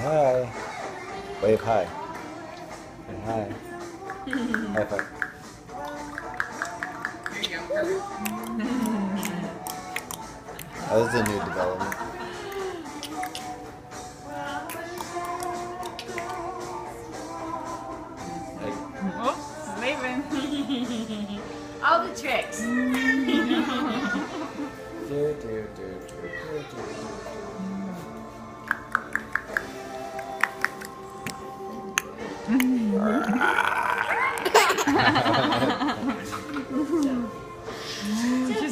hi. Wave hi. Say hi. High five. There you go. That is a new development. Oops, leaving. All the tricks. Do, do, do, do, do, do.